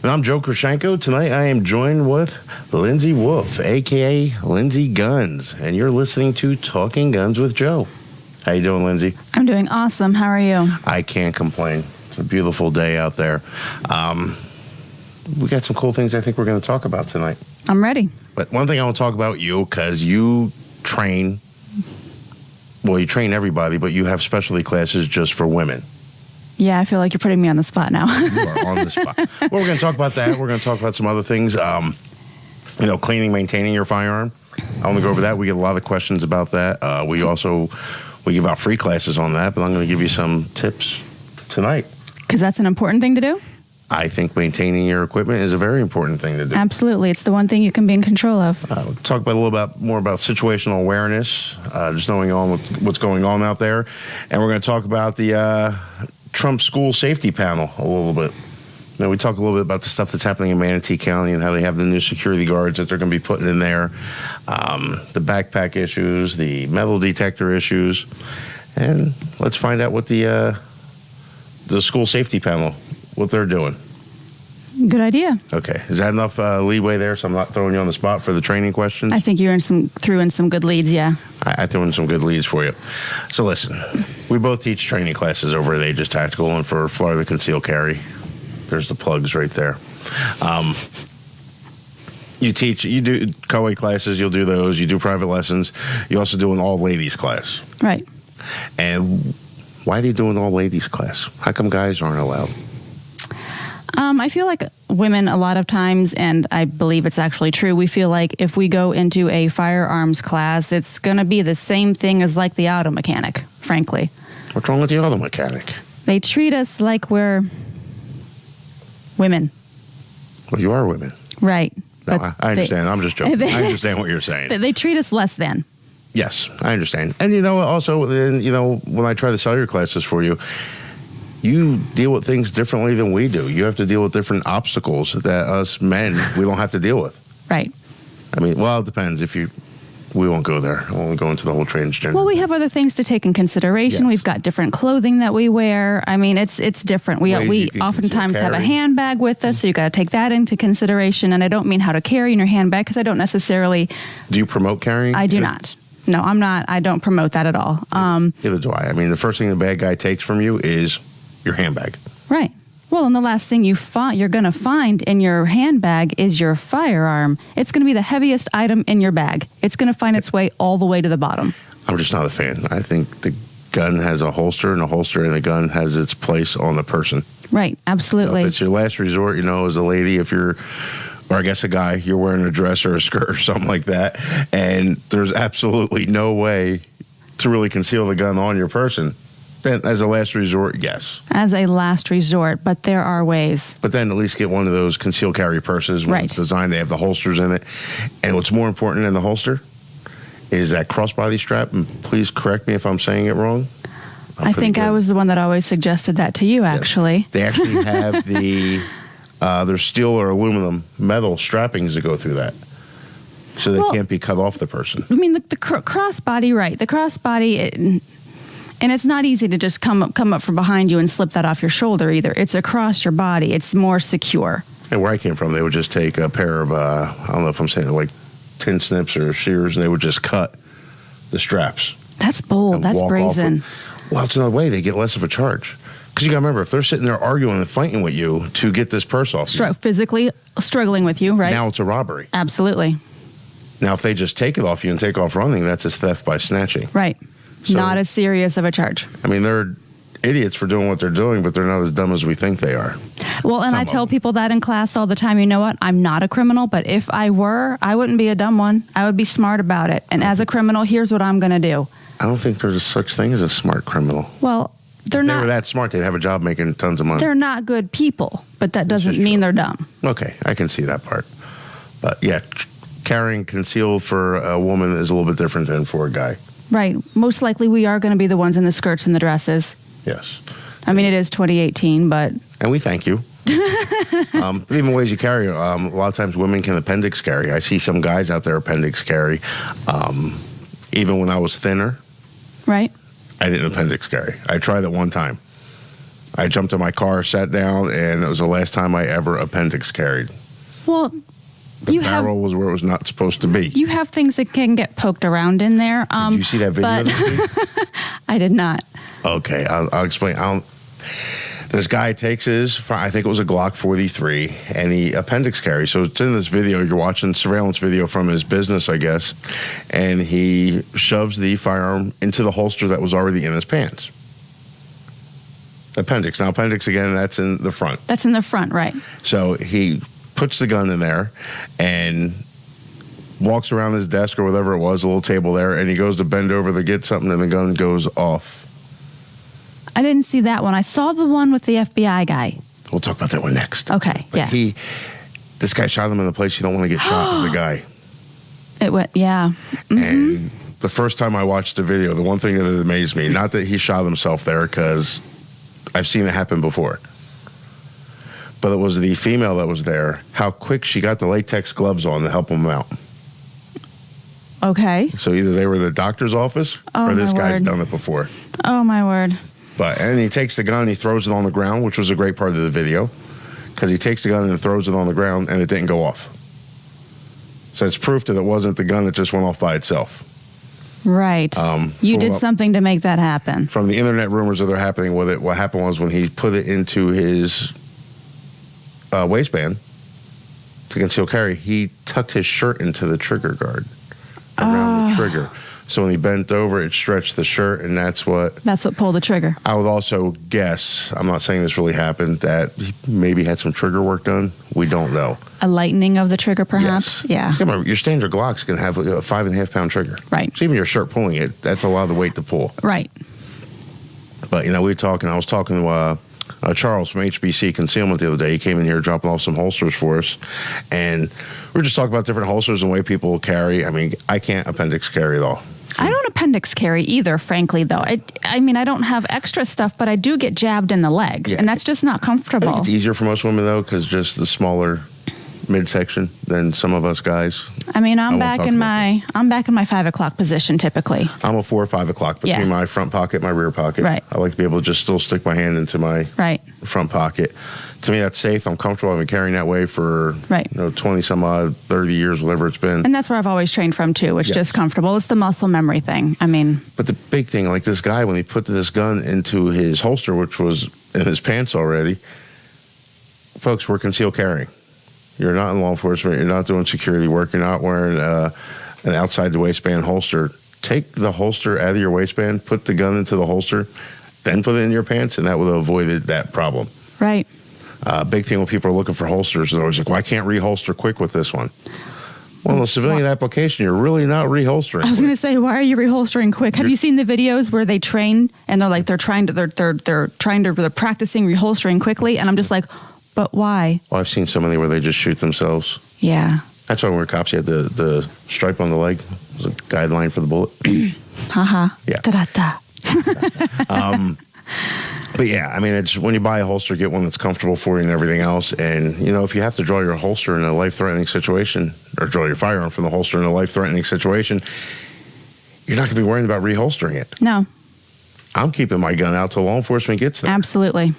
And I'm Joe Krashenko. Tonight I am joined with Lindsey Wolf, a.k.a. Lindsey Guns. And you're listening to Talking Guns with Joe. How you doing, Lindsey? I'm doing awesome. How are you? I can't complain. It's a beautiful day out there. We got some cool things I think we're going to talk about tonight. I'm ready. But one thing I want to talk about you, because you train, well, you train everybody, but you have specialty classes just for women. Yeah, I feel like you're putting me on the spot now. You are on the spot. Well, we're going to talk about that. We're going to talk about some other things. Cleaning, maintaining your firearm. I want to go over that. We get a lot of questions about that. We give out free classes on that, but I'm going to give you some tips tonight. Because that's an important thing to do? I think maintaining your equipment is a very important thing to do. Absolutely. It's the one thing you can be in control of. We'll talk about a little bit more about situational awareness, just knowing what's going on out there. And we're going to talk about the Trump school safety panel a little bit. Now, we talk a little bit about the stuff that's happening in Manatee County and how they have the new security guards that they're going to be putting in there, the backpack issues, the metal detector issues, and let's find out what the school safety panel, what they're doing. Good idea. Okay. Is that enough leeway there so I'm not throwing you on the spot for the training questions? I think you threw in some good leads, yeah. I threw in some good leads for you. So listen, we both teach training classes over at Aegis Tactical and for Florida Concealed Carry. There's the plugs right there. You do co-ed classes, you'll do those. You do private lessons. You also do an all-ladies class. Right. And why are they doing all-ladies class? How come guys aren't allowed? I feel like women a lot of times, and I believe it's actually true, we feel like if we go into a firearms class, it's going to be the same thing as like the auto mechanic, frankly. What's wrong with the auto mechanic? They treat us like we're women. Well, you are women. Right. No, I understand. I'm just joking. I understand what you're saying. They treat us less than. Yes, I understand. And, also, when I try to sell your classes for you, you deal with things differently than we do. You have to deal with different obstacles that us men, we don't have to deal with. Right. I mean, well, it depends. We won't go there. I won't go into the whole transgender. Well, we have other things to take in consideration. Yes. We've got different clothing that we wear. I mean, it's different. We oftentimes have a handbag with us, so you got to take that into consideration. And I don't mean how to carry in your handbag because I don't necessarily. Do you promote carrying? I do not. No, I'm not. I don't promote that at all. Neither do I. I mean, the first thing the bad guy takes from you is your handbag. Right. Well, and the last thing you're going to find in your handbag is your firearm. It's going to be the heaviest item in your bag. It's going to find its way all the way to the bottom. I'm just not a fan. I think the gun has a holster, and the gun has its place on the person. Right. Absolutely. If it's your last resort, as a lady, or I guess a guy, you're wearing a dress or a skirt or something like that, and there's absolutely no way to really conceal the gun on your person. Then, as a last resort, yes. As a last resort, but there are ways. But then at least get one of those concealed carry purses. When it's designed, they have the holsters in it. And what's more important than the holster is that crossbody strap. And please correct me if I'm saying it wrong. I think I was the one that always suggested that to you, actually. Yes. They actually have there's steel or aluminum metal strappings that go through that. So they can't be cut off the person. I mean, the crossbody, right. The crossbody... And it's not easy to just come up from behind you and slip that off your shoulder either. It's across your body. It's more secure. And where I came from, they would just take a pair of, I don't know if I'm saying it, like tin snips or shears, and they would just cut the straps. That's bold. That's brazen. Well, it's another way. They get less of a charge. Because you got to remember, if they're sitting there arguing and fighting with you to get this purse off you. Physically struggling with you, right? Now it's a robbery. Absolutely. Now, if they just take it off you and take off running, that's a theft by snatching. Right. So, not as serious of a charge. I mean, they're idiots for doing what they're doing, but they're not as dumb as we think they are. Well, and I tell people that in class all the time. You know what? I'm not a criminal, but if I were, I wouldn't be a dumb one. I would be smart about it. And as a criminal, here's what I'm going to do. I don't think there's such thing as a smart criminal. Well, they're not. If they were that smart, they'd have a job making tons of money. They're not good people, but that doesn't mean they're dumb. Okay, I can see that part. But yeah, carrying concealed for a woman is a little bit different than for a guy. Right. Most likely we are going to be the ones in the skirts and the dresses. Yes. I mean, it is 2018, but... And we thank you. Even ways you carry, a lot of times women can appendix carry. I see some guys out there appendix carry. Even when I was thinner, right? I didn't appendix carry. I tried it one time. I jumped in my car, sat down, and it was the last time I ever appendix carried. Well, the barrel was where it was not supposed to be. You have things that can get poked around in there. Did you see that video this week? I did not. Okay, I'll explain. This guy takes I think it was a Glock 43, and he appendix carries. So it's in this video. You're watching surveillance video from his business, I guess, and he shoves the firearm into the holster that was already in his pants. Appendix. Now, appendix, again, that's in the front. That's in the front, right. So he puts the gun in there and walks around his desk or whatever it was, a little table there, and he goes to bend over to get something, and the gun goes off. I didn't see that one. I saw the one with the FBI guy. We'll talk about that one next. Okay, but yeah. This guy shot him in the place you don't want to get shot as a guy. It went, yeah. Mm-hmm. And the first time I watched the video, the one thing that amazed me, not that he shot himself there, because I've seen it happen before, but it was the female that was there, how quick she got the latex gloves on to help him out. Okay. So either they were in the doctor's office or this guy's done it before. Oh, my word. And he takes the gun, he throws it on the ground, which was a great part of the video, because he takes the gun and throws it on the ground, and it didn't go off. So it's proof that it wasn't the gun that just went off by itself. Right. You did something to make that happen. From the internet rumors that are happening with it, what happened was when he put it into his waistband to conceal carry, he tucked his shirt into the trigger guard around the trigger. So when he bent over, it stretched the shirt, and that's what pulled the trigger. I would also guess, I'm not saying this really happened, that he maybe had some trigger work done. We don't know. A lightening of the trigger, perhaps? Yes. Yeah. Your standard Glock's going to have a 5.5 pound trigger. Right. So even your shirt pulling it, that's a lot of the weight to pull. Right. But, I was talking to Charles from HBC Concealment the other day. He came in here dropping off some holsters for us, and we were just talking about different holsters and the way people carry. I can't appendix carry at all. I don't appendix carry either, frankly, though. I don't have extra stuff, but I do get jabbed in the leg, and that's just not comfortable. I think it's easier for most women, though, because just the smaller midsection than some of us guys. I'm back in my 5 o'clock position typically. I'm a 4 or 5 o'clock between my front pocket and my rear pocket. Right. I like to be able to just still stick my hand into my front pocket. To me, that's safe. I'm comfortable. I've been carrying that way for 20 some odd, 30 years, whatever it's been. And that's where I've always trained from too. It's just comfortable. It's the muscle memory thing. But the big thing, like this guy, when he put this gun into his holster, which was in his pants already, folks, we're concealed carrying. You're not in law enforcement. You're not doing security work. You're not wearing an outside the waistband holster. Take the holster out of your waistband, put the gun into the holster, then put it in your pants, and that would have avoided that problem. Right. Big thing when people are looking for holsters, they're always like, well, I can't reholster quick with this one. Well, in a civilian application, you're really not reholstering. I was going to say, why are you reholstering quick? Have you seen the videos where they train and they're practicing reholstering quickly? And I'm just like, but why? Well, I've seen so many where they just shoot themselves. Yeah. That's why when we were cops, you had the stripe on the leg. It was a guideline for the bullet. Haha. Yeah. Da-da-da. But yeah, it's when you buy a holster, get one that's comfortable for you and everything else. And, if you have to draw your holster in a life-threatening situation, or draw your firearm from the holster in a life-threatening situation, you're not going to be worrying about reholstering it. No. I'm keeping my gun out till law enforcement gets there. Absolutely.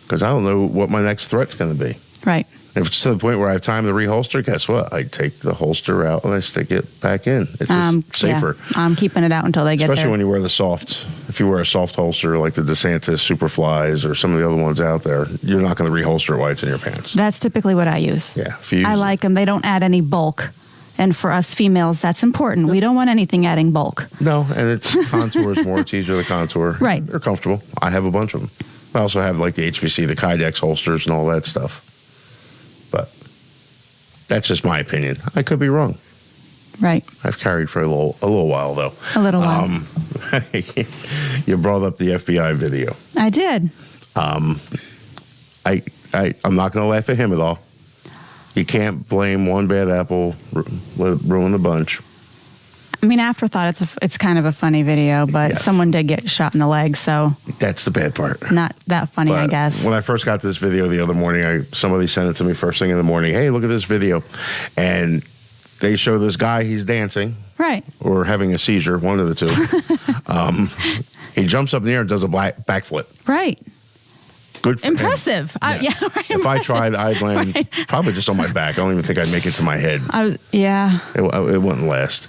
Because I don't know what my next threat's going to be. Right. If it's to the point where I have time to reholster, guess what? I take the holster out and I stick it back in. It's just safer. Yeah. I'm keeping it out until they get there. Especially when you wear if you wear a soft holster like the DeSantis Superflies or some of the other ones out there, you're not going to reholster it while it's in your pants. That's typically what I use. Yeah. I like them. They don't add any bulk. And for us females, that's important. We don't want anything adding bulk. No, and it's contours more. It's easier to contour. Right. They're comfortable. I have a bunch of them. I also have like the HBC, the Kydex holsters and all that stuff. But that's just my opinion. I could be wrong. Right. I've carried for a little while, though. A little while. You brought up the FBI video. I did. I'm not going to laugh at him at all. You can't blame one bad apple, ruin the bunch. Afterthought, it's kind of a funny video, but someone did get shot in the leg, so... That's the bad part. Not that funny, I guess. When I first got this video the other morning, somebody sent it to me first thing in the morning. Hey, look at this video. And they show this guy, he's dancing. Right. Or having a seizure, one of the two. He jumps up in the air and does a backflip. Right. Good for him. Impressive. Right, If impressive. I tried, I'd land probably just on my back. I don't even think I'd make it to my head. It wouldn't last.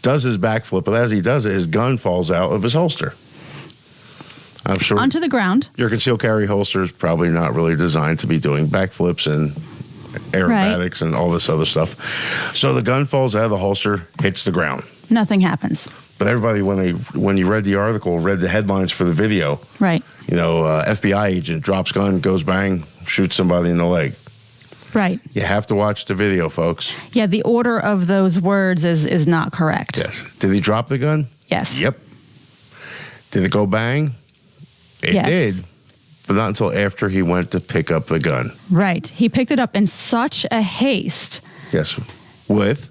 Does his backflip, but as he does it, his gun falls out of his holster. I'm sure onto the ground. Your concealed carry holster is probably not really designed to be doing backflips and aerobatics and all this other stuff. So the gun falls out of the holster, hits the ground. Nothing happens. But everybody, when you read the article, read the headlines for the video. Right. FBI agent drops gun, goes bang, shoots somebody in the leg. Right. You have to watch the video, folks. Yeah, the order of those words is not correct. Yes. Did he drop the gun? Yes. Yep. Did it go bang? It did, but not until after he went to pick up the gun. Right. He picked it up in such a haste. Yes. With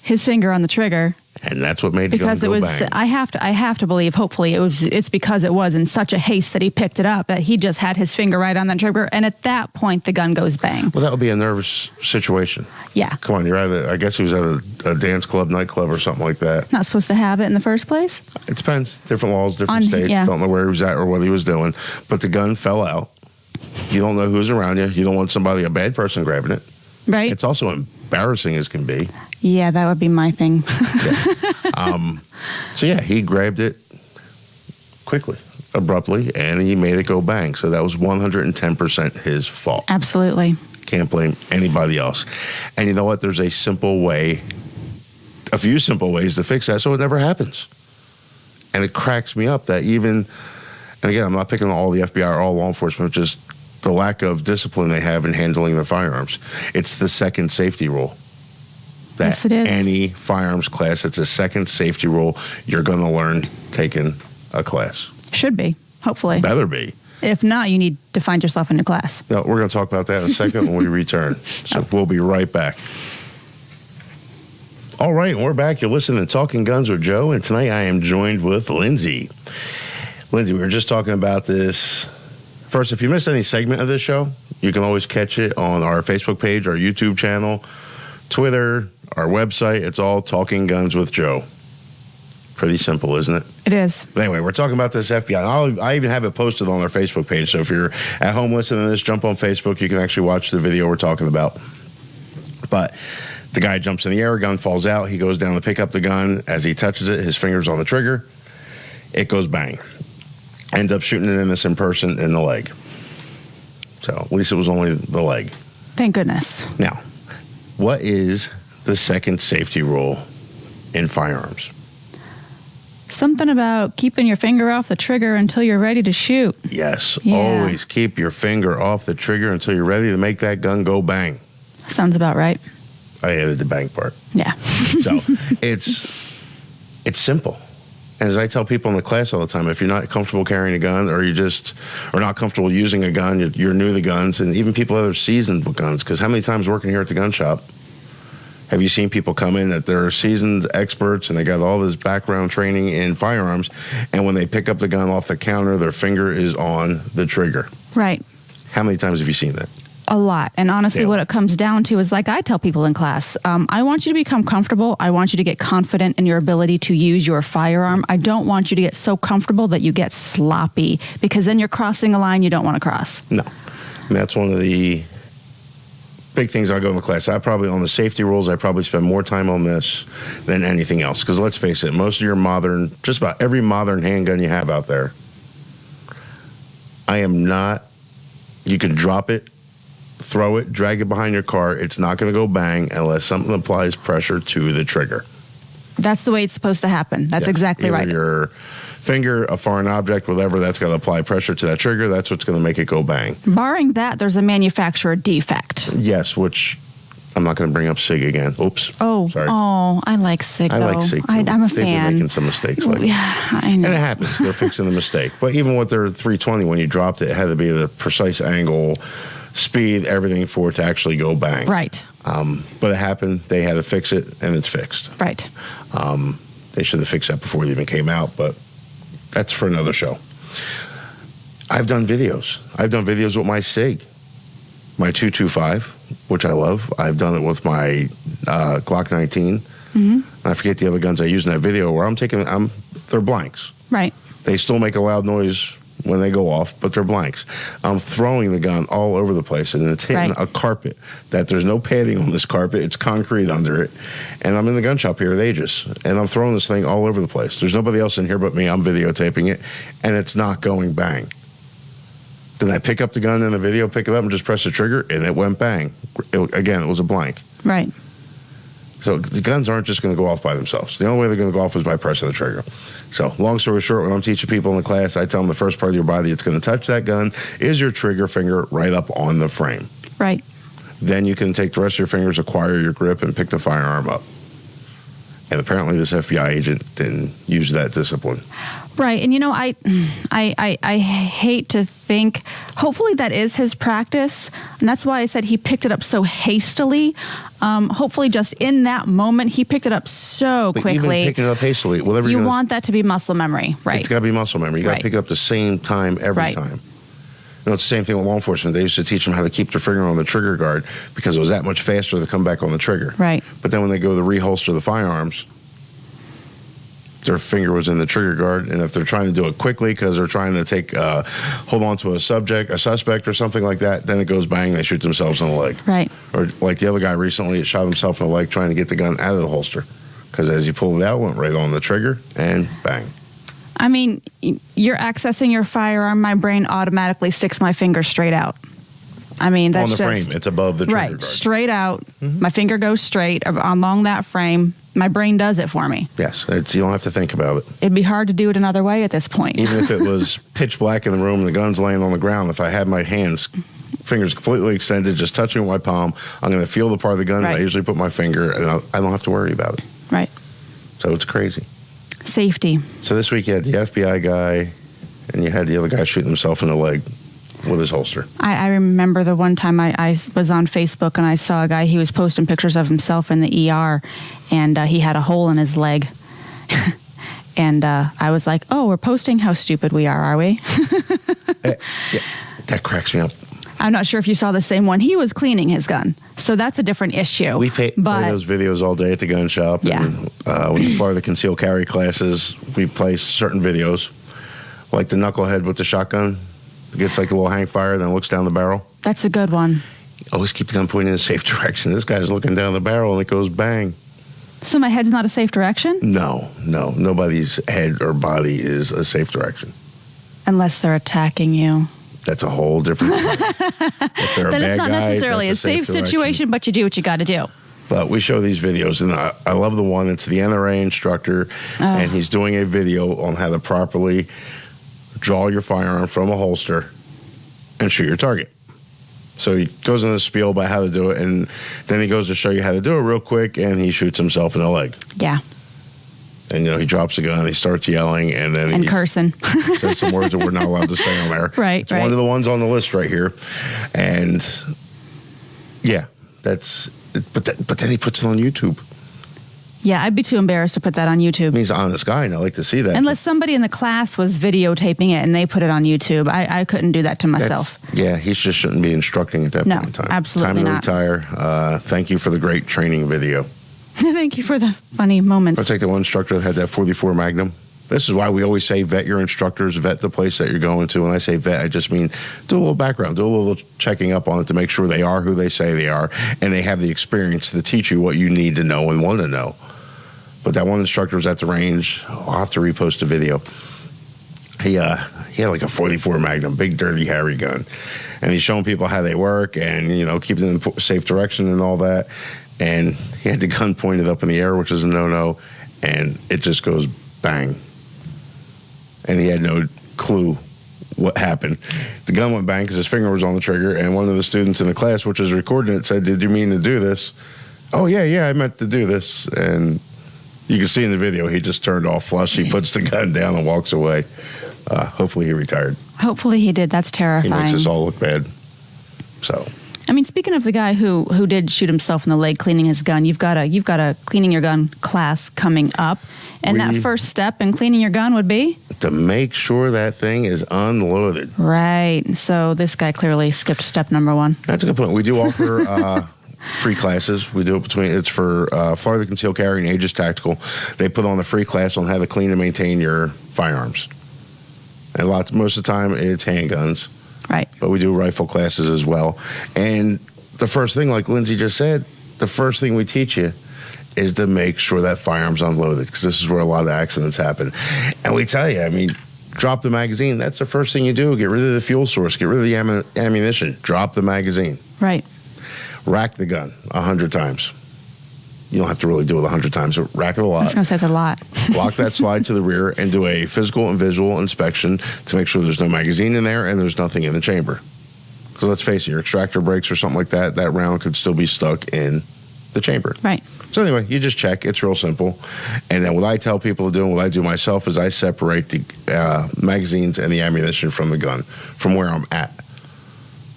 his finger on the trigger. And that's what made the gun because go it was bang. I have to believe, hopefully it's because it was in such a haste that he picked it up that he just had his finger right on that trigger, and at that point the gun goes bang. Well, that would be a nervous situation. Yeah. Come on, I guess he was at a dance club, nightclub or something like that. Not supposed to have it in the first place? It depends. Different laws, different states. Yeah. Don't know where he was at or what he was doing. But the gun fell out. You don't know who's around you. You don't want a bad person grabbing it. Right. It's also embarrassing as can be. Yeah, that would be my thing. So yeah, he grabbed it quickly, abruptly, and he made it go bang. So that was 110% his fault. Absolutely. Can't blame anybody else. And you know what? There's a few simple ways to fix that so it never happens. And it cracks me up that and again, I'm not picking on all the FBI or all law enforcement, just the lack of discipline they have in handling their firearms. It's the second safety rule. Yes, it is. Any firearms class, it's a second safety rule you're going to learn taking a class. Should be, hopefully. Better be. If not, you need to find yourself in a class. No, we're going to talk about that in a second when we return. So we'll be right back. All right, we're back. You're listening to Talking Guns with Joe, and tonight I am joined with Lindsey. Lindsey, we were just talking about this. First, if you missed any segment of this show, you can always catch it on our Facebook page, our YouTube channel, Twitter, our website. It's all Talking Guns with Joe. Pretty simple, isn't it? It is. But anyway, we're talking about this FBI. I even have it posted on our Facebook page. So if you're at home listening to this, jump on Facebook. You can actually watch the video we're talking about. But the guy jumps in the air, gun falls out. He goes down to pick up the gun. As he touches it, his finger's on the trigger. It goes bang. Ends up shooting an innocent person in the leg. So at least it was only the leg. Thank goodness. Now, what is the second safety rule in firearms? Something about keeping your finger off the trigger until you're ready to shoot. Yes, Yeah. Always keep your finger off the trigger until you're ready to make that gun go bang. Sounds about right. I added the bang part. Yeah. So it's simple. As I tell people in the class all the time, if you're not comfortable carrying a gun or you just are not comfortable using a gun, you're new to guns, and even people that are seasoned with guns, because how many times working here at the gun shop have you seen people come in that they're seasoned experts and they got all this background training in firearms, and when they pick up the gun off the counter, their finger is on the trigger? Right. How many times have you seen that? A lot. And honestly, what it comes down to is, like I tell people in class, I want you to become comfortable. I want you to get confident in your ability to use your firearm. I don't want you to get so comfortable that you get sloppy, because then you're crossing a line you don't want to cross. No. And that's one of the big things I go in the class. On the safety rules, I probably spend more time on this than anything else. Because let's face it, most of your just about every modern handgun you have out there, you can drop it, throw it, drag it behind your car. It's not going to go bang unless something applies pressure to the trigger. That's the way it's supposed to happen. That's exactly Either right. Your finger, a foreign object, whatever, that's got to apply pressure to that trigger. That's what's going to make it go bang. Barring that, there's a manufacturer defect. Yes, which I'm not going to bring up SIG again. Oops. Oh, sorry. Oh, I like SIG, though. I like SIG, too. I'm a They've been fan. making some mistakes lately. Yeah, I know. And it happens. They're fixing the mistake. But even with their 320, when you dropped it, it had to be the precise angle, speed, everything for it to actually go bang. Right. But it happened. They had to fix it, and it's fixed. Right. They should have fixed that before it even came out, but that's for another show. I've done videos. With my SIG, my 225, which I love. I've done it with my Glock 19. Mm-hmm. I forget the other guns I use in that video where they're blanks. Right. They still make a loud noise when they go off, but they're blanks. I'm throwing the gun all over the place, and it's hitting a carpet that there's no padding on this carpet. It's concrete under it. And I'm in the gun shop here at Aegis, and I'm throwing this thing all over the place. There's nobody else in here but me. I'm videotaping it, and it's not going bang. Then I pick up the gun in the video, pick it up, and just press the trigger, and it went bang. Again, it was a blank. Right. So the guns aren't just going to go off by themselves. The only way they're going to go off is by pressing the trigger. So long story short, when I'm teaching people in the class, I tell them the first part of your body that's going to touch that gun is your trigger finger right up on the frame. Right. Then you can take the rest of your fingers, acquire your grip, and pick the firearm up. And apparently this FBI agent didn't use that discipline. Right. And, I hate to think, hopefully that is his practice. And that's why I said he picked it up so hastily. Hopefully just in that moment, he picked it up so quickly. Even picking it up hastily, whatever you want that to be muscle memory. Right. It's got to be muscle memory. You got to pick it up the same time every time. It's the same thing with law enforcement. They used to teach them how to keep their finger on the trigger guard because it was that much faster to come back on the trigger. Right. But then when they go to reholster the firearms, their finger was in the trigger guard, and if they're trying to do it quickly because they're trying to hold on to a suspect or something like that, then it goes bang, they shoot themselves in the leg. Right. Or like the other guy recently, it shot himself in the leg trying to get the gun out of the holster because as he pulled it out, it went right on the trigger and bang. I mean, you're accessing your firearm, my brain automatically sticks my finger straight out. I mean, that's on the frame. It's above the trigger guard. Right, straight out. Mm-hmm. My finger goes straight along that frame. My brain does it for me. Yes, you don't have to think about it. It'd be hard to do it another way at this point. Even if it was pitch black in the room and the gun's laying on the ground, if I had my fingers completely extended, just touching with my palm, I'm going to feel the part of the gun that I usually put my finger, and I don't have to worry about it. Right. So it's crazy. Safety. So this week you had the FBI guy, and you had the other guy shooting himself in the leg with his holster. I remember the one time I was on Facebook and I saw a guy, he was posting pictures of himself in the ER, and he had a hole in his leg. And I was like, oh, we're posting how stupid we are we? Yeah, that cracks me up. I'm not sure if you saw the same one. He was cleaning his gun. So that's a different issue. We play those videos all day at the gun shop. Yeah. And when we play the concealed carry classes, we play certain videos, like the knucklehead with the shotgun. Gets like a little hang fire, then looks down the barrel. That's a good one. Always keep the gun pointing in a safe direction. This guy's looking down the barrel and it goes bang. So my head's not a safe direction? No. Nobody's head or body is a safe direction. Unless they're attacking you. That's a whole different thing. If they're then it's not necessarily a safe situation, but you do what you got to do. But we show these videos, and I love the one. It's the NRA instructor, and he's doing a video on how to properly draw your firearm from a holster and shoot your target. So he goes into the spiel about how to do it, and then he goes to show you how to do it real quick, and he shoots himself in the leg. Yeah. And, he drops the gun, he starts yelling, and then he cursing. says some words that we're not allowed to say on there. Right, It's one of the ones on the list right here. And, yeah, but then he puts it on YouTube. Yeah, I'd be too embarrassed to put that on YouTube. He's an honest guy, and I like to see that. Unless somebody in the class was videotaping it and they put it on YouTube. I couldn't do that to myself. He just shouldn't be instructing at that point in time. Absolutely not. Time to retire. Thank you for the great training video. Thank you for the funny moments. I'll take the one instructor that had that 44 Magnum. This is why we always say vet your instructors, vet the place that you're going to. When I say vet, I just mean do a little background, do a little checking up on it to make sure they are who they say they are, and they have the experience to teach you what you need to know and want to know. But that one instructor was at the range. I'll have to repost a video. He had like a 44 Magnum, big dirty hairy gun, and he's showing people how they work and keeping them in safe direction and all that. And he had the gun pointed up in the air, which is a no-no, and it just goes bang. And he had no clue what happened. The gun went bang because his finger was on the trigger, and one of the students in the class, which was recording it, said, "Did you mean to do this?" "Oh, yeah, I meant to do this." And you can see in the video, he just turned off flush. He puts the gun down and walks away. Hopefully he retired. Hopefully he did. That's terrifying. He makes us all look bad. So... I mean, speaking of the guy who did shoot himself in the leg cleaning his gun, you've got a cleaning your gun class coming up, and that first step in cleaning your gun would be to make sure that thing is unloaded. Right. So this guy clearly skipped step number one. That's a good point. We do offer free classes. We do it it's for Florida Concealed Carry and Aegis Tactical. They put on a free class on how to clean and maintain your firearms. And most of the time, it's handguns. Right. But we do rifle classes as well. And the first thing, like Lindsey just said, the first thing we teach you is to make sure that firearm's unloaded, because this is where a lot of accidents happen. And we tell you, I mean, drop the magazine. That's the first thing you do. Get rid of the fuel source. Get rid of the ammunition. Drop the magazine. Right. Rack the gun 100 times. You don't have to really do it 100 times, but rack it a lot. I was going to say it's a lot. Lock that slide to the rear and do a physical and visual inspection to make sure there's no magazine in there and there's nothing in the chamber. Because let's face it, your extractor breaks or something like that, that round could still be stuck in the chamber. Right. So anyway, you just check. It's real simple. And then what I tell people to do and what I do myself is I separate the magazines and the ammunition from the gun, from where I'm at.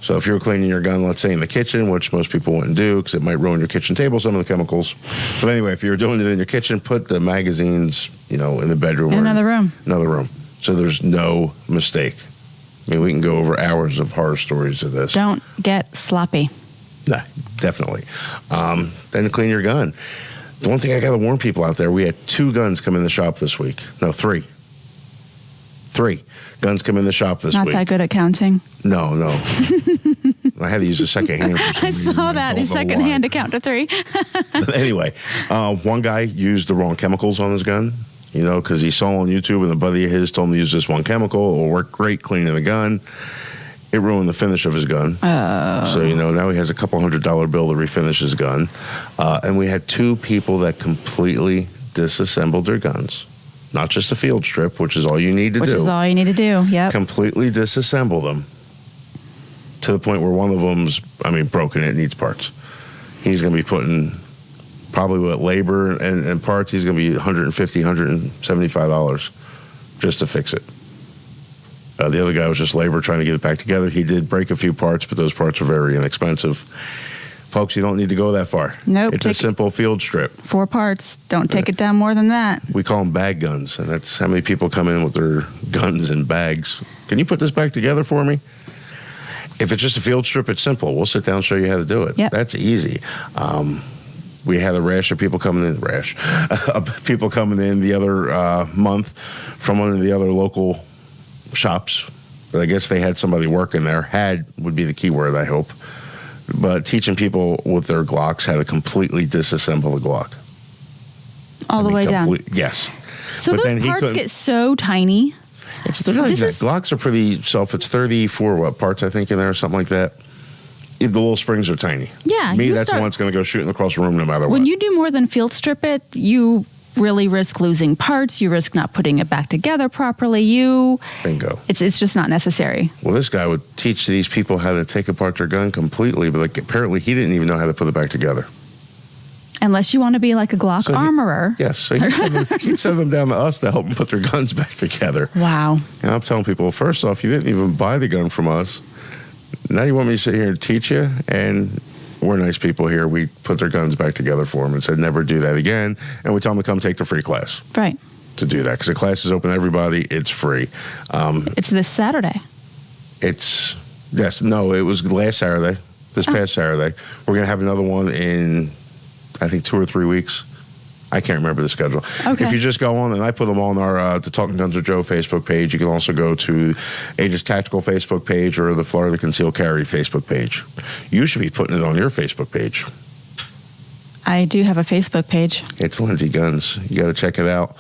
So if you're cleaning your gun, let's say in the kitchen, which most people wouldn't do because it might ruin your kitchen table, some of the chemicals. But anyway, if you're doing it in your kitchen, put the magazines, in the bedroom. In another room. Another room. So there's no mistake. I mean, we can go over hours of horror stories of this. Don't get sloppy. Nah, definitely. Then clean your gun. The one thing I got to warn people out there, we had 2 guns come in the shop this week. No, 3. 3 guns come in the shop this week. Not that good at counting. No. I had to use a second hand. I saw that. The second hand to count to 3. But anyway, one guy used the wrong chemicals on his gun, because he saw on YouTube and a buddy of his told him to use this one chemical. It will work great cleaning the gun. It ruined the finish of his gun. So, now he has a couple $100 bill to refinish his gun. And we had 2 people that completely disassembled their guns. Not just a field strip, which is all you need to do. Which is all you need to do, yep. Completely disassemble them to the point where one of them's, broken. It needs parts. He's going to be putting, probably with labor and parts, he's going to be $150, $175 just to fix it. The other guy was just labor trying to get it back together. He did break a few parts, but those parts are very inexpensive. Folks, you don't need to go that far. Nope. It's a simple field strip. 4 parts. Don't take it down more than that. We call them bag guns, and that's how many people come in with their guns in bags. Can you put this back together for me? If it's just a field strip, it's simple. We'll sit down and show you how to do it. Yep. That's easy. We had a rash of people coming in. People coming in the other month from one of the other local shops. I guess they had somebody working there. Had would be the key word, I hope. But teaching people with their Glocks how to completely disassemble the Glock. All the way down. Yes. So but those parts get so tiny. Glocks are pretty soft. It's 34 parts, I think, in there, or something like that. The little springs are tiny. Yeah. That's the one that's going to go shooting across the room no matter what. When you do more than field strip it, you really risk losing parts. You risk not putting it back together properly. Bingo. It's just not necessary. Well, this guy would teach these people how to take apart their gun completely, but apparently he didn't even know how to put it back together. Unless you want to be like a Glock armorer. Yes. So he'd send them down to us to help them put their guns back together. Wow. And I'm telling people, first off, you didn't even buy the gun from us. Now you want me to sit here and teach you? And we're nice people here. We put their guns back together for them and said never do that again. And we tell them to come take the free class. Right. To do that. Because the class is open to everybody. It's free. It's this Saturday. It was last Saturday. This past Saturday. We're going to have another one in, I think, 2 or 3 weeks. I can't remember the schedule. Okay. If you just go on, and I put them on our the Talking Guns with Joe Facebook page. You can also go to Aegis Tactical Facebook page or the Florida Concealed Carry Facebook page. You should be putting it on your Facebook page. I do have a Facebook page. It's Lindsey Guns. You got to check it out.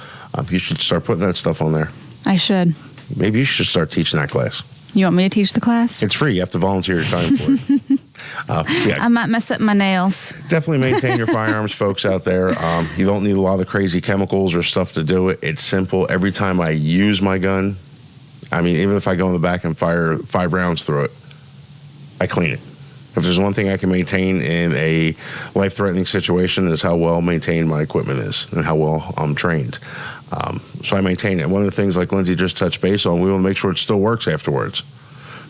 You should start putting that stuff on there. I should. Maybe you should start teaching that class. You want me to teach the class? It's free. You have to volunteer your time for it. I might mess up my nails. Definitely maintain your firearms, folks out there. You don't need a lot of crazy chemicals or stuff to do it. It's simple. Every time I use my gun, even if I go in the back and fire 5 rounds through it, I clean it. If there's one thing I can maintain in a life-threatening situation is how well maintained my equipment is and how well I'm trained. So I maintain it. One of the things, like Lindsey just touched base on, we want to make sure it still works afterwards.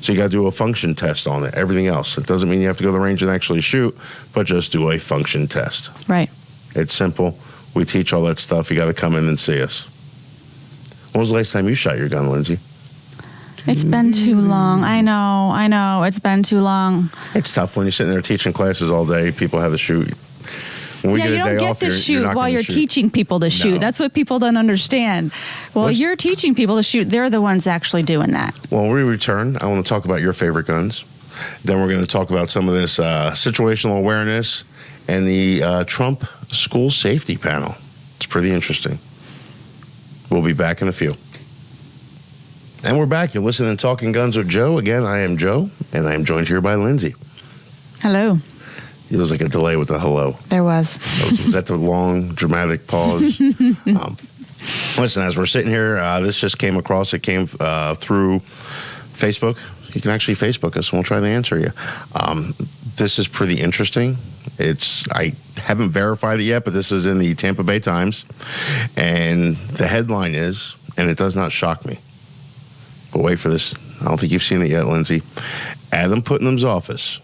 So you got to do a function test on it. Everything else. It doesn't mean you have to go to the range and actually shoot, but just do a function test. Right. It's simple. We teach all that stuff. You got to come in and see us. When was the last time you shot your gun, Lindsey? It's been too long. I know. It's been too long. It's tough when you're sitting there teaching classes all day. People have to shoot. When we yeah, get you a don't day get off, to shoot not while gonna you're shoot. teaching people to shoot. No. That's what people don't understand. While you're teaching people to shoot, they're the ones actually doing that. Well, when we return, I want to talk about your favorite guns. Then we're going to talk about some of this situational awareness and the Trump school safety panel. It's pretty interesting. We'll be back in a few. And we're back. You're listening to Talking Guns with Joe. Again, I am Joe, and I am joined here by Lindsey. Hello. It was like a delay with the hello. There was. Was that the long, dramatic pause? Listen, as we're sitting here, this just came across. It came through Facebook. You can actually Facebook us, and we'll try to answer you. This is pretty interesting. I haven't verified it yet, but this is in the Tampa Bay Times. And the headline is, and it does not shock me, but wait for this. I don't think you've seen it yet, Lindsey. Adam Putnam's office.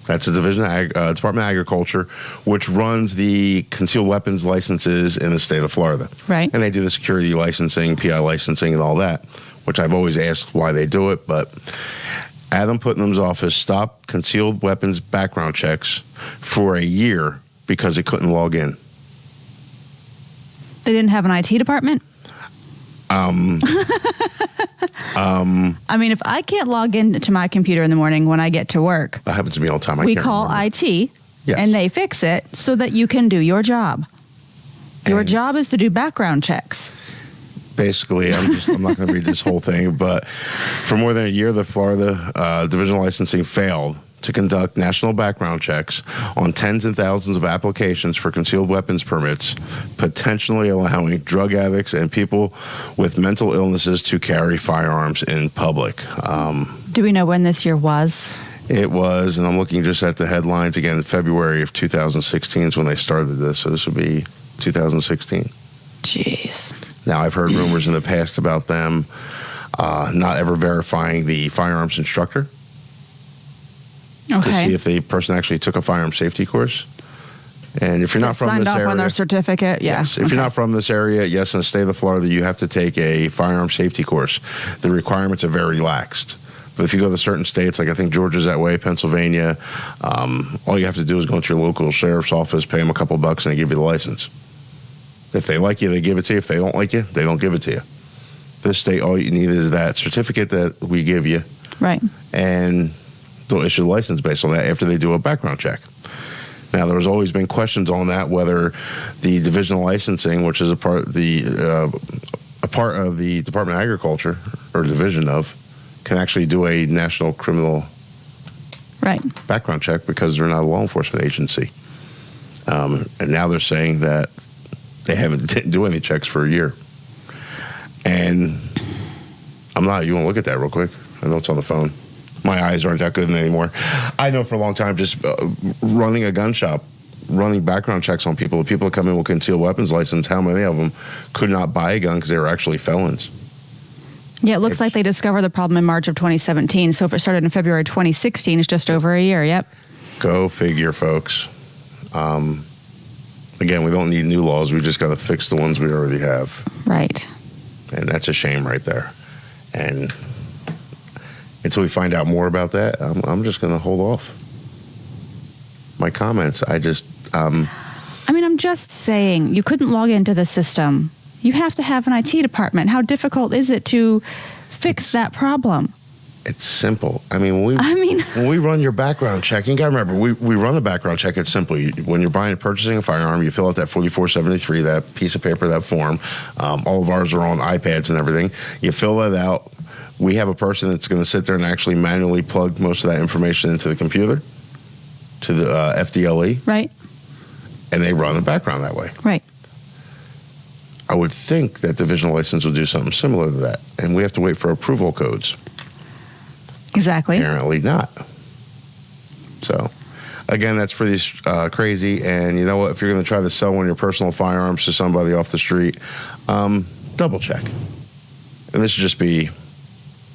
That's the Division of Department of Agriculture, which runs the concealed weapons licenses in the state of Florida. Right. And they do the security licensing, PI licensing, and all that, which I've always asked why they do it. But Adam Putnam's office stopped concealed weapons background checks for a year because it couldn't log in. They didn't have an IT department? I mean, if I can't log into my computer in the morning when I get to work, That happens to me all the time. we call IT, Yes. and they fix it so that you can do your job. Your And- job is to do background checks. Basically, I'm not going to read this whole thing, but for more than a year, the Florida Division of Licensing failed to conduct national background checks on tens and thousands of applications for concealed weapons permits, potentially allowing drug addicts and people with mental illnesses to carry firearms in public. Do we know when this year was? It was, and I'm looking just at the headlines again, February of 2016 is when they started this, so this would be 2016. Jeez. Now, I've heard rumors in the past about them not ever verifying the firearms instructor to see Okay. if the person actually took a firearm safety course. And if you're not from Signed this off area, on their certificate. Yeah. yes, if you're not from this area, yes, in the state of Florida, you have to take a firearm safety course. The requirements are very laxed. But if you go to certain states, like I think Georgia's that way, Pennsylvania, all you have to do is go into your local sheriff's office, pay them a couple bucks, and they give you the license. If they like you, they give it to you. If they don't like you, they don't give it to you. This state, all you need is that certificate that we give you, Right. and they'll issue the license based on that after they do a background check. Now, there's always been questions on that, whether the Division of Licensing, which is a part of the Department of Agriculture, or division of, can actually do a national criminal Right. background check because they're not a law enforcement agency. And now they're saying that they didn't do any checks for a year. And you want to look at that real quick? I know it's on the phone. My eyes aren't that good anymore. I know for a long time, just running a gun shop, running background checks on people. The people that come in with concealed weapons license, how many of them could not buy a gun because they were actually felons? Yeah, it looks like they discovered the problem in March of 2017. So if it started in February 2016, it's just over a year. Yep. Go figure, folks. Again, we don't need new laws. We just got to fix the ones we already have. Right. And that's a shame right there. And until we find out more about that, I'm just going to hold off my comments. I mean, I'm just saying, you couldn't log into the system. You have to have an IT department. How difficult is it to fix that problem? It's simple. I mean, when we run your background check, you got to remember, we run the background check. It's simple. When you're purchasing a firearm, you fill out that 4473, that piece of paper, that form. All of ours are on iPads and everything. You fill that out. We have a person that's going to sit there and actually manually plug most of that information into the computer, to the FDLE. Right. And they run the background that way. Right. I would think that Division License will do something similar to that. And we have to wait for approval codes. Exactly. Apparently not. So, again, that's pretty crazy. And you know what? If you're going to try to sell one of your personal firearms to somebody off the street, double check. And this should just be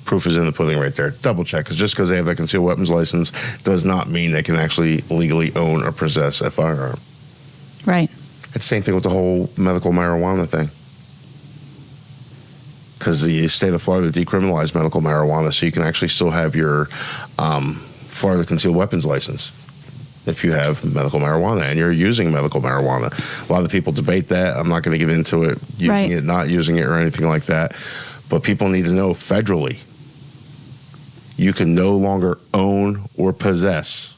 proof is in the pudding right there. Double check. Because just because they have that concealed weapons license does not mean they can actually legally own or possess a firearm. Right. It's the same thing with the whole medical marijuana thing. Because the state of Florida decriminalized medical marijuana, so you can actually still have your Florida concealed weapons license. if you have medical marijuana and you're using medical marijuana. A lot of people debate that. I'm not going to get into it, using it, not using it, or anything like that. But people need to know federally, you can no longer own or possess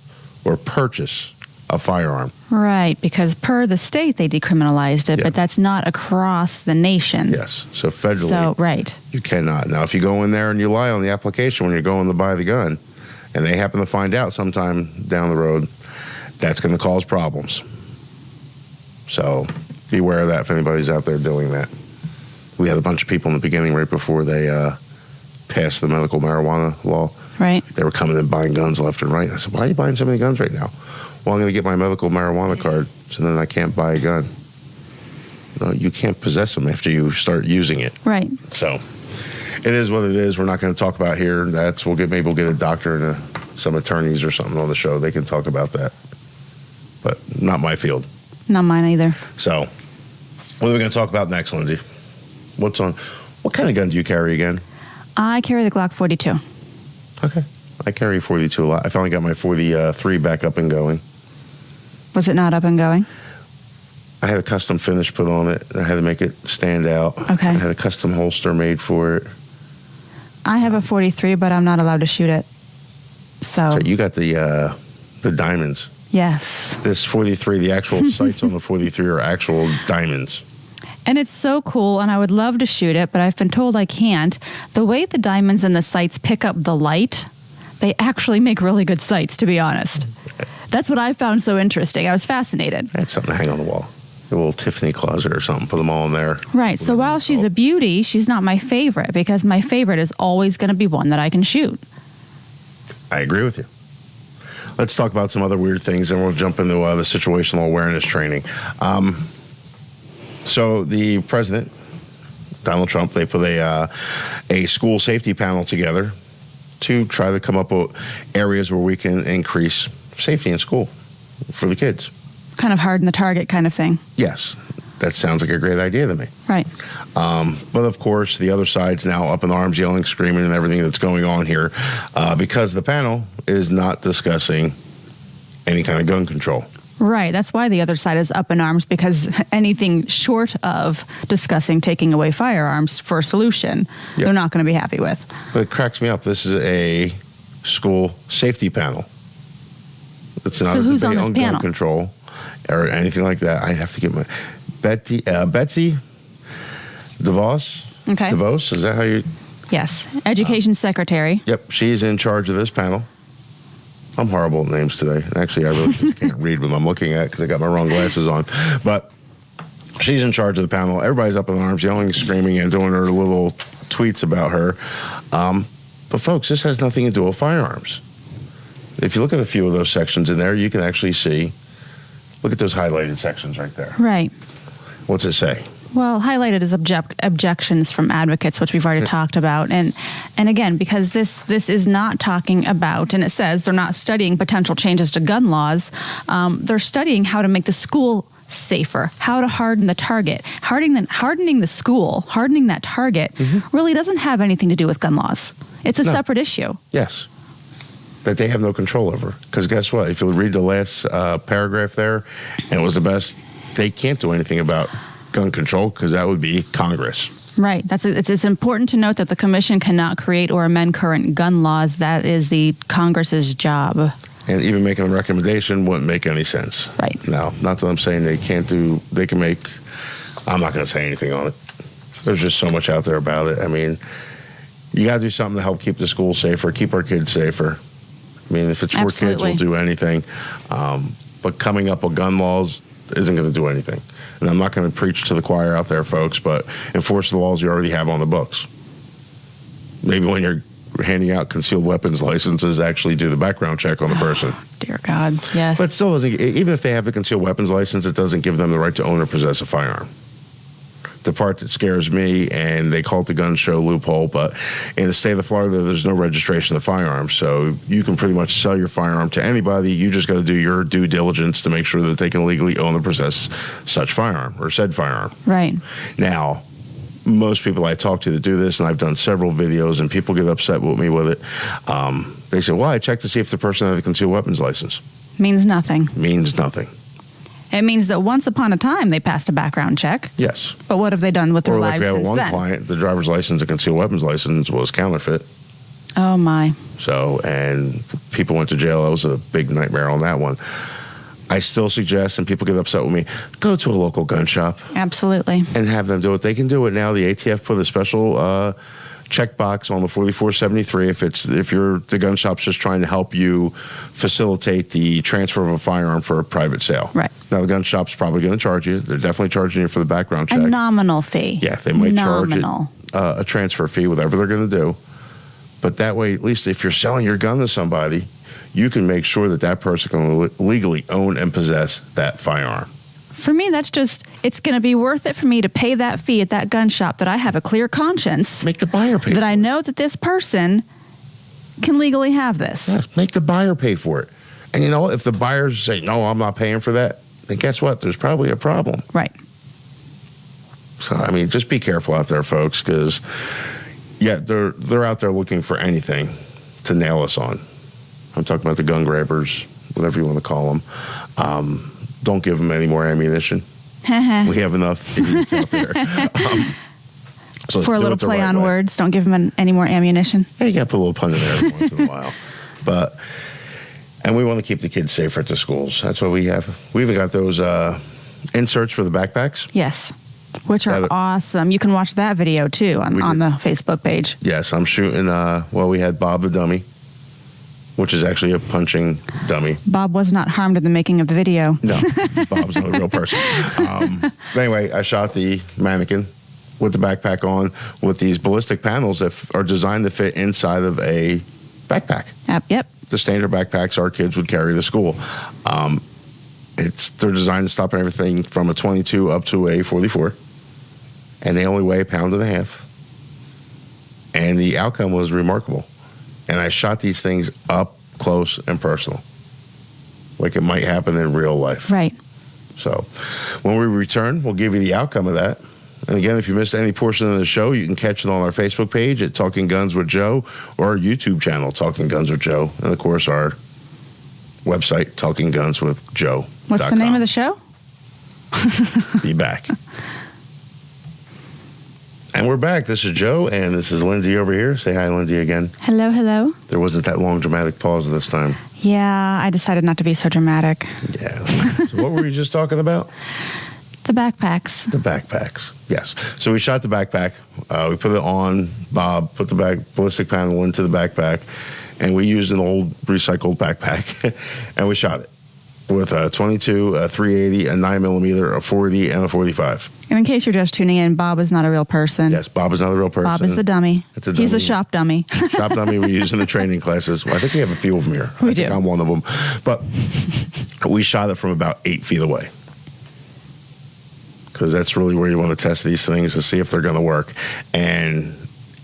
or purchase a firearm. Right, because per the state, they decriminalized it, but that's not across the nation. Yes, so federally, you cannot. Now, if you go in there and you lie on the application when you're going to buy the gun, and they happen to find out sometime down the road, that's going to cause problems. So beware of that if anybody's out there doing that. We had a bunch of people in the beginning right before they passed the medical marijuana law. Right. They were coming and buying guns left and right. I said, why are you buying so many guns right now? Well, I'm going to get my medical marijuana card, so then I can't buy a gun. No, you can't possess them after you start using it. Right. So it is what it is. We're not going to talk about here. Maybe we'll get a doctor and some attorneys or something on the show. They can talk about that. But not my field. Not mine either. So what are we going to talk about next, Lindsey? What kind of gun do you carry again? I carry the Glock 42. Okay. I carry 42 a lot. I finally got my 43 back up and going. Was it not up and going? I had a custom finish put on it. I had to make it stand out. Okay. I had a custom holster made for it. I have a 43, but I'm not allowed to shoot it. So you got the diamonds. Yes. This 43, the actual sights on the 43 are actual diamonds. And it's so cool, and I would love to shoot it, but I've been told I can't. The way the diamonds and the sights pick up the light, they actually make really good sights, to be honest. That's what I found so interesting. I was fascinated. I had something to hang on the wall. A little Tiffany closet or something. Put them all in there. Right. So while she's a beauty, she's not my favorite, because my favorite is always going to be one that I can shoot. I agree with you. Let's talk about some other weird things, and we'll jump into the situational awareness training. So the president, Donald Trump, they put a school safety panel together to try to come up with areas where we can increase safety in school for the kids. Kind of harden the target kind of thing. Yes. That sounds like a great idea to me. Right. But of course, the other side's now up in arms, yelling, screaming, and everything that's going on here because the panel is not discussing any kind of gun control. Right. That's why the other side is up in arms, because anything short of discussing taking away firearms for a solution, they're not going to be happy with. But it cracks me up. This is a school safety panel. It's not so a who's debate on this on panel? Gun control or anything like that. I have to get my Betsy DeVos. Okay. DeVos, is that how you? Yes. Education secretary. Yep. She's in charge of this panel. I'm horrible at names today. Actually, I really just can't read what I'm looking at because I got my wrong glasses on. But she's in charge of the panel. Everybody's up in arms, yelling, screaming, and doing her little tweets about her. But folks, this has nothing to do with firearms. If you look at a few of those sections in there, you can actually see, look at those highlighted sections right there. Right. What's it say? Well, highlighted is objections from advocates, which we've already talked about. And again, because this is not talking about, and it says they're not studying potential changes to gun laws. They're studying how to make the school safer, how to harden the target. Hardening the school, hardening that target really doesn't have anything to do with gun laws. It's a separate issue. Yes. That they have no control over. Because guess what? If you read the last paragraph there, and it was the best, they can't do anything about gun control because that would be Congress. Right. It's important to note that the commission cannot create or amend current gun laws. That is the Congress's job. And even making a recommendation wouldn't make any sense. Right. Now, not that I'm saying I'm not going to say anything on it. There's just so much out there about it. I mean, you got to do something to help keep the school safer, keep our kids safer. I mean, if it's for kids, we'll do anything. But coming up with gun laws isn't going to do anything. And I'm not going to preach to the choir out there, folks, but enforce the laws you already have on the books. Maybe when you're handing out concealed weapons licenses, actually do the background check on the person. Dear God, yes. But it still doesn't, even if they have the concealed weapons license, it doesn't give them the right to own or possess a firearm. The part that scares me, and they call it the gun show loophole, but in the state of Florida, there's no registration of firearms. So you can pretty much sell your firearm to anybody. You just got to do your due diligence to make sure that they can legally own or possess such firearm or said firearm. Right. Now, most people I talk to that do this, and I've done several videos, and people get upset with me with it. They say, well, I checked to see if the person had a concealed weapons license. Means nothing. Means nothing. It means that once upon a time they passed a background check. Yes. But what have they done with their lives since then? We had one client, the driver's license and concealed weapons license was counterfeit. Oh, my. So, and people went to jail. That was a big nightmare on that one. I still suggest, and people get upset with me, go to a local gun shop. Absolutely. And have them do it. They can do it now. The ATF put a special checkbox on the 4473 if you're the gun shop's just trying to help you facilitate the transfer of a firearm for a private sale. Right. Now, the gun shop's probably going to charge you. They're definitely charging you for the background check. A nominal fee. Yeah, they might charge a transfer fee, whatever they're going to do. But that way, at least if you're selling your gun to somebody, you can make sure that that person can legally own and possess that firearm. For me, that's just, it's going to be worth it for me to pay that fee at that gun shop that I have a clear conscience. Make the buyer pay that I know that this person can legally have this. Yes, make the buyer pay for it. And you know what? If the buyers say, no, I'm not paying for that, then guess what? There's probably a problem. Right. So, I mean, just be careful out there, folks, because, yeah, they're out there looking for anything to nail us on. I'm talking about the gun grabbers, whatever you want to call them. Don't give them any more ammunition. We have enough idiots out there. So for a little play on words, don't give them any more ammunition. Yeah, you got to put a little pun in there every once in a while. And we want to keep the kids safer at the schools. That's what we have. We even got those inserts for the backpacks. Yes, which are awesome. You can watch that video, too, on the Facebook page. Yes, I'm shooting, we had Bob the dummy, which is actually a punching dummy. Bob was not harmed in the making of the video. No, Bob's not a real person. But anyway, I shot the mannequin with the backpack on with these ballistic panels that are designed to fit inside of a backpack. Yep. The standard backpacks our kids would carry to school. They're designed to stop everything from a 22 up to a 44. And they only weigh 1.5 pounds. And the outcome was remarkable. And I shot these things up close and personal, like it might happen in real life. Right. So when we return, we'll give you the outcome of that. And again, if you missed any portion of the show, you can catch it on our Facebook page at Talking Guns with Joe or our YouTube channel, Talking Guns with Joe. And of course, our website, TalkingGunsWithJoe.com. What's the name of the show? Be back. And we're back. This is Joe, and this is Lindsey over here. Say hi, Lindsey, again. Hello, hello. There wasn't that long dramatic pause this time. Yeah, I decided not to be so dramatic. Yeah. So what were you just talking about? The backpacks. The backpacks, yes. So we shot the backpack. We put it on. Bob put the ballistic panel into the backpack, and we used an old recycled backpack, and we shot it with a 22, a 380, a 9mm, a 40, and a 45. And in case you're just tuning in, Bob is not a real person. Yes, Bob is not a real person. Bob is the dummy. It's a dummy. He's a shop dummy. Shop dummy we use in the training classes. Well, I think we have a few of them here. I think I'm one of them. But we shot it from about 8 feet away. Because that's really where you want to test these things to see if they're going to work. And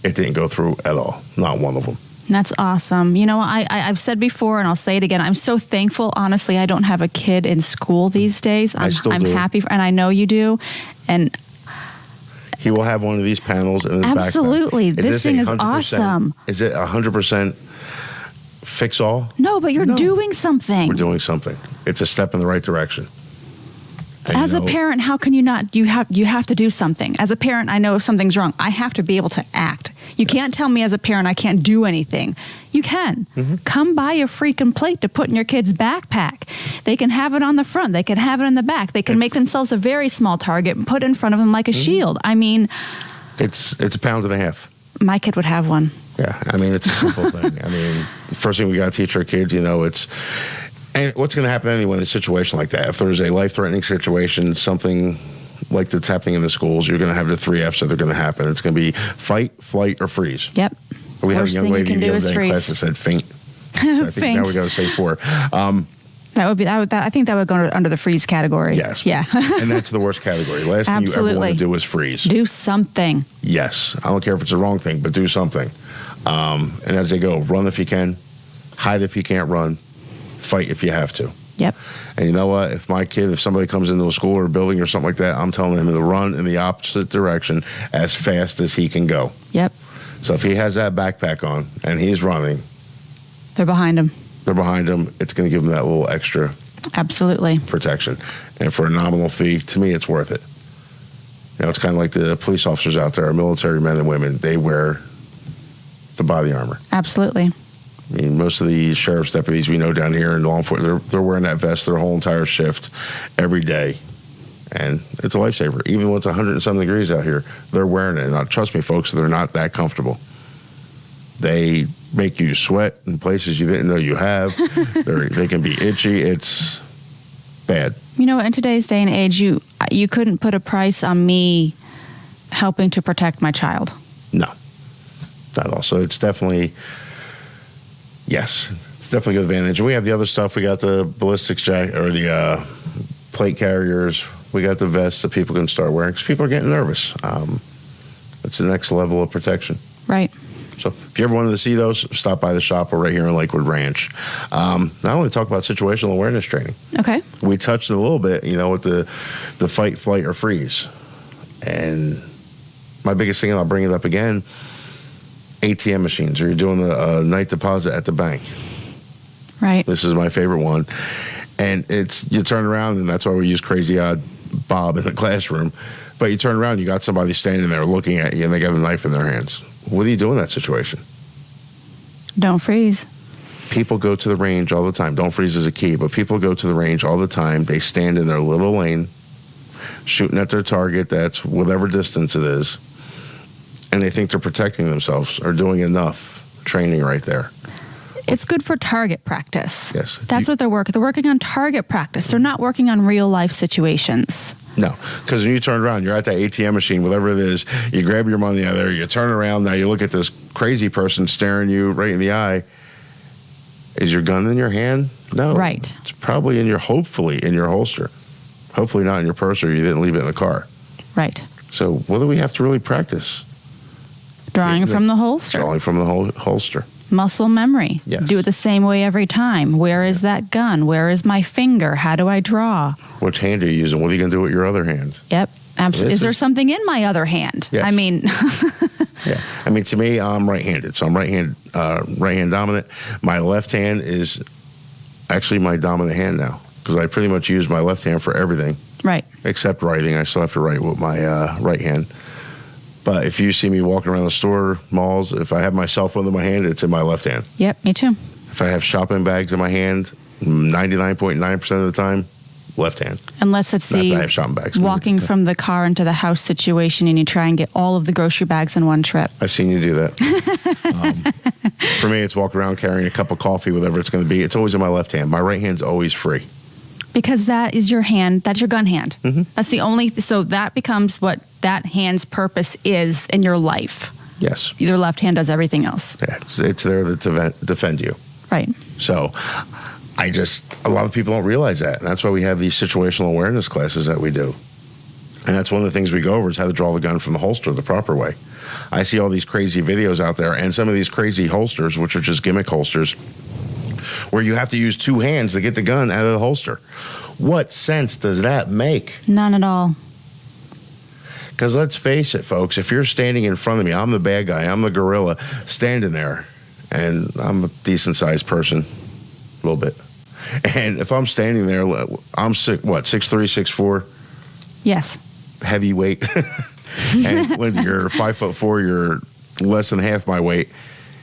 it didn't go through at all. Not one of them. That's awesome. You know, I've said before, and I'll say it again, I'm so thankful, honestly, I don't have a kid in school these days. I'm happy, and I know you do. And he will have one of these panels in his backpack. Absolutely. This thing is awesome. Is it 100% fix-all? No, but you're doing something. We're doing something. It's a step in the right direction. As a parent, how can you not? You have to do something. As a parent, I know if something's wrong, I have to be able to act. You can't tell me as a parent I can't do anything. You can. Mm-hmm. Come buy a freaking plate to put in your kid's backpack. They can have it on the front. They can have it in the back. They can make themselves a very small target and put it in front of them like a shield. I mean... It's 1.5 pounds. My kid would have one. Yeah, I mean, it's a simple thing. I mean, the first thing we got to teach our kids, and what's going to happen anyway in a situation like that? If there's a life-threatening situation, something like that's happening in the schools, you're going to have the 3 Fs that are going to happen. It's going to be fight, flight, or freeze. Yep. We had a young lady the other day in class that said faint. So I think now we got to say 4. I think that would go under the freeze category. Yes. Yeah. And that's the worst category. Last thing you ever want to do is freeze. Do something. Yes. I don't care if it's the wrong thing, but do something. And as they go, run if you can, hide if you can't run, fight if you have to. Yep. And you know what? If somebody comes into a school or a building or something like that, I'm telling him to run in the opposite direction as fast as he can go. Yep. So if he has that backpack on and he's running, they're behind him. they're behind them, it's going to give them that little extra Absolutely. protection. And for a nominal fee, to me, it's worth it. You know, it's kind of like the police officers out there, our military men and women, they wear the body armor. Absolutely. I mean, most of the sheriff's deputies we know down here in law enforcement, they're wearing that vest their whole entire shift every day. And it's a lifesaver. Even when it's 100 and some degrees out here, they're wearing it. And trust me, folks, they're not that comfortable. They make you sweat in places you didn't know you have. They can be itchy. It's bad. You know, in today's day and age, you couldn't put a price on me helping to protect my child. No, not at all. So it's definitely, yes, it's definitely a good advantage. And we have the other stuff. We got the ballistics jacket or the plate carriers. We got the vests that people can start wearing because people are getting nervous. It's the next level of protection. Right. So if you ever wanted to see those, stop by the shop. We're right here in Lakewood Ranch. Not only talk about situational awareness training. Okay. We touched a little bit, you know, with the fight, flight, or freeze. And my biggest thing, and I'll bring it up again, ATM machines, or you're doing a night deposit at the bank. Right. This is my favorite one. And you turn around, and that's why we use Crazy Odd Bob in the classroom. But you turn around, you got somebody standing there looking at you, and they got a knife in their hands. What do you do in that situation? Don't freeze. People go to the range all the time. Don't freeze is a key, but people go to the range all the time. They stand in their little lane, shooting at their target, that's whatever distance it is, and they think they're protecting themselves or doing enough training right there. It's good for target practice. Yes. That's what they're working. They're working on target practice. They're not working on real life situations. No, because when you turn around, you're at that ATM machine, whatever it is, you grab your money out of there, you turn around, now you look at this crazy person staring you right in the eye. Is your gun in your hand? No. Right. It's probably hopefully in your holster. Hopefully not in your purse, or you didn't leave it in the car. Right. So what do we have to really practice? Drawing from the holster. Drawing from the holster. Muscle memory. Yes. Do it the same way every time. Where is that gun? Where is my finger? How do I draw? Which hand are you using? What are you going to do with your other hand? Yep, absolutely. Is there something in my other hand? Yes. I mean... Yeah. I mean, to me, I'm right-handed. So I'm right-hand dominant. My left hand is actually my dominant hand now because I pretty much use my left hand for everything. Right. Except writing. I still have to write with my right hand. But if you see me walking around the store, malls, if I have my cell phone in my hand, it's in my left hand. Yep, me too. If I have shopping bags in my hand, 99.9% of the time, left hand. Unless it's Not that I have shopping bags. walking from the car into the house situation and you try and get all of the grocery bags in one trip. I've seen you do that. For me, it's walk around carrying a cup of coffee, whatever it's going to be. It's always in my left hand. My right hand's always free. Because that is your hand. That's your gun hand. Mm-hmm. That's the only... So that becomes what that hand's purpose is in your life. Yes. Your left hand does everything else. Yeah, it's there to defend you. Right. So a lot of people don't realize that. And that's why we have these situational awareness classes that we do. And that's one of the things we go over is how to draw the gun from the holster the proper way. I see all these crazy videos out there and some of these crazy holsters, which are just gimmick holsters, where you have to use two hands to get the gun out of the holster. What sense does that make? None at all. Because let's face it, folks, if you're standing in front of me, I'm the bad guy, I'm the gorilla, standing there, and I'm a decent-sized person, a little bit. And if I'm standing there, I'm 6'3", 6'4"? Yes. Heavyweight. And when you're 5'4", you're less than half my weight.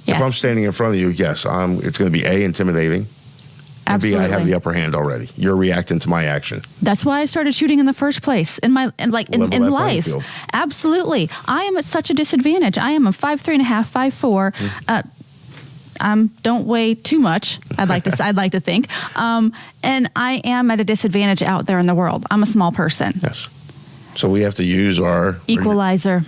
Yes. If I'm standing in front of you, yes, it's going to be A, intimidating, and Absolutely. B, I have the upper hand already. You're reacting to my action. That's why I started shooting in the first place in life. Field. Absolutely. I am at such a disadvantage. I am a 5'3.5", 5'4". Don't weigh too much. I'd like to think. And I am at a disadvantage out there in the world. I'm a small person. Yes. So we have to use our Equalizer,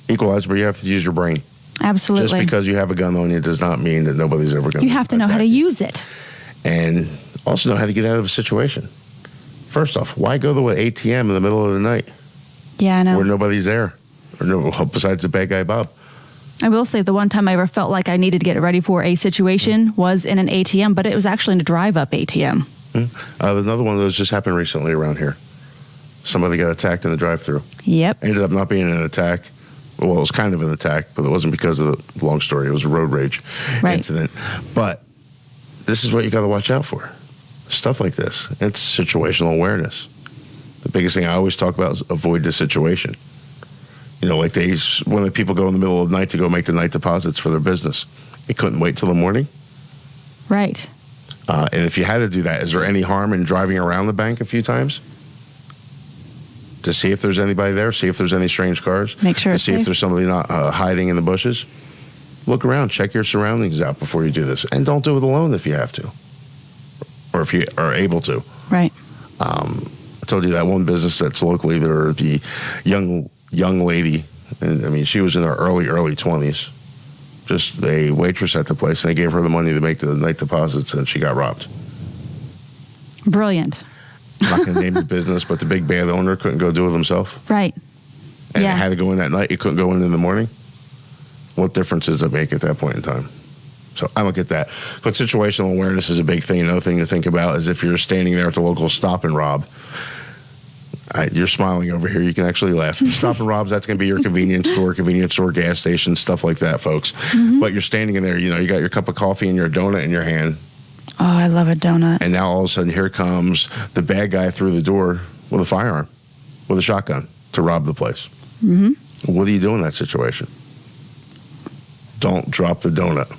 but you have to use your brain. Absolutely. Just because you have a gun on you does not mean that nobody's ever going to. You have to know how to use it. And also know how to get out of a situation. First off, why go to an ATM in the middle of the night? Yeah, I know. Where nobody's there, besides the bad guy Bob. I will say the one time I ever felt like I needed to get ready for a situation was in an ATM, but it was actually in a drive-up ATM. Another one of those just happened recently around here. Somebody got attacked in the drive-thru. Yep. Ended up not being an attack. Well, it was kind of an attack, but it wasn't because of the long story. It was a road rage incident. But this is what you got to watch out for. Stuff like this. It's situational awareness. The biggest thing I always talk about is avoid the situation. You know, like when the people go in the middle of the night to go make the night deposits for their business, they couldn't wait till the morning. Right. And if you had to do that, is there any harm in driving around the bank a few times to see if there's anybody there, see if there's any strange cars, make sure to it's see safe. if there's somebody not hiding in the bushes? Look around, check your surroundings out before you do this, and don't do it alone if you have to, or if you are able to. Right. I told you that one business that's locally, there, the young lady, and I mean, she was in her early 20s, just a waitress at the place, and they gave her the money to make the night deposits, and she got robbed. Brilliant. I'm not going to name the business, but the big bad owner couldn't go do it himself. Right. And it had to go in that night. It couldn't go in the morning. What difference does it make at that point in time? So I don't get that. But situational awareness is a big thing. Another thing to think about is if you're standing there at the local stop and rob, you're smiling over here. You can actually laugh. Stop and robs, that's going to be your convenience store, gas station, stuff like that, folks. Mm-hmm. But you're standing in there, you know, you got your cup of coffee and your donut in your hand. Oh, I love a donut. And now all of a sudden, here comes the bad guy through the door with a firearm, with a shotgun to rob the place. Mm-hmm. What do you do in that situation? Don't drop the donut.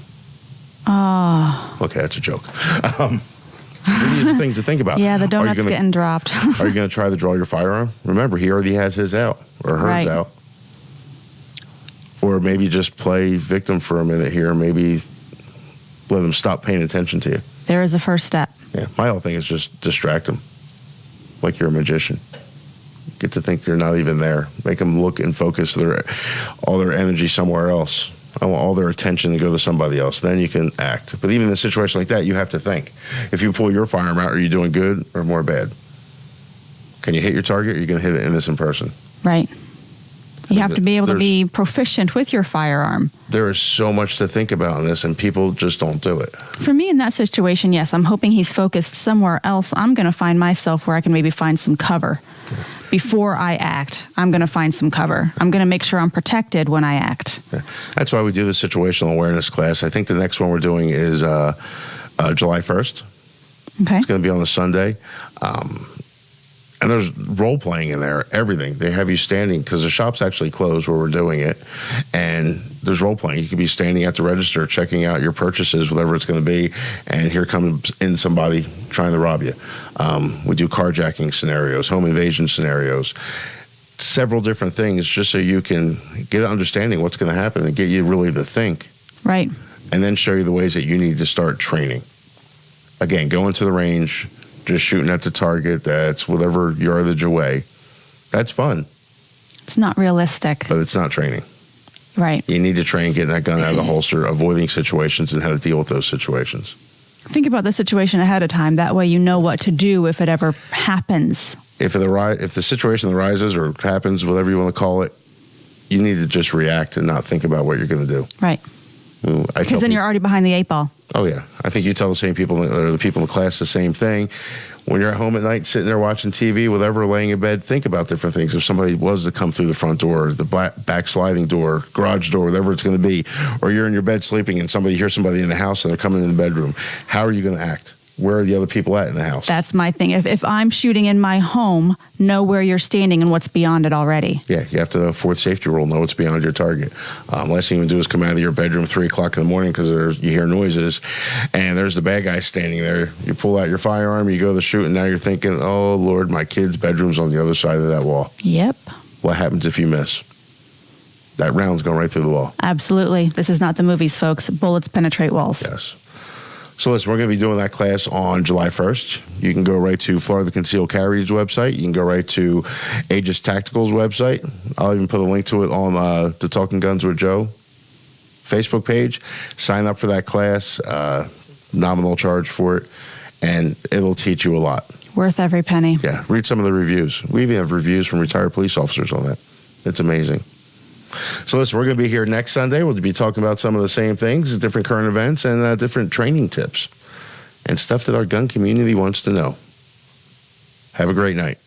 Oh. Okay, that's a joke. These are things to think about. Yeah, the donut's getting dropped. Are you going to try to draw your firearm? Remember, he already has his out or hers out. Or maybe just play victim for a minute here. Maybe let them stop paying attention to you. There is a first step. Yeah, my whole thing is just distract them like you're a magician. Get to think they're not even there. Make them look and focus all their energy somewhere else. I want all their attention to go to somebody else. Then you can act. But even in a situation like that, you have to think. If you pull your firearm out, are you doing good or more bad? Can you hit your target or are you going to hit an innocent person? Right. You have to be able to be proficient with your firearm. There is so much to think about in this, and people just don't do it. For me, in that situation, yes, I'm hoping he's focused somewhere else. I'm going to find myself where I can maybe find some cover. Before I act, I'm going to find some cover. I'm going to make sure I'm protected when I act. Yeah. That's why we do the situational awareness class. I think the next one we're doing is July 1st. Okay. It's going to be on a Sunday. And there's role playing in there, everything. They have you standing, because the shop's actually closed where we're doing it. And there's role playing. You could be standing at the register, checking out your purchases, whatever it's going to be. And here comes in somebody trying to rob you. We do carjacking scenarios, home invasion scenarios, several different things, just so you can get an understanding what's going to happen and get you really to think. Right. And then show you the ways that you need to start training. Again, go into the range, just shooting at the target, that's whatever yardage away. That's fun. It's not realistic. But it's not training. Right. You need to train getting that gun out of the holster, avoiding situations, and how to deal with those situations. Think about the situation ahead of time. That way you know what to do if it ever happens. If the situation arises or happens, whatever you want to call it, you need to just react and not think about what you're going to do. Right. Because then you're already behind the 8 ball. Oh, yeah. I think you tell the same people, or the people in the class, the same thing. When you're at home at night, sitting there watching TV, whatever, laying in bed, think about different things. If somebody was to come through the front door, the back sliding door, garage door, whatever it's going to be, or you're in your bed sleeping and you hear somebody in the house and they're coming in the bedroom, how are you going to act? Where are the other people at in the house? That's my thing. If I'm shooting in my home, know where you're standing and what's beyond it already. Yeah, you have to, fourth safety rule, know what's beyond your target. Last thing you can do is come out of your bedroom 3 o'clock in the morning because you hear noises, and there's the bad guy standing there. You pull out your firearm, you go to shoot, and now you're thinking, oh, Lord, my kid's bedroom's on the other side of that wall. Yep. What happens if you miss? That round's going right through the wall. Absolutely. This is not the movies, folks. Bullets penetrate walls. Yes. So listen, we're going to be doing that class on July 1st. You can go right to Florida Concealed Carry's website. You can go right to Aegis Tactical's website. I'll even put a link to it on the Talking Guns with Joe Facebook page. Sign up for that class, nominal charge for it, and it'll teach you a lot. Worth every penny. Yeah, read some of the reviews. We even have reviews from retired police officers on that. It's amazing. So listen, we're going to be here next Sunday. We'll be talking about some of the same things, different current events, and different training tips and stuff that our gun community wants to know. Have a great night.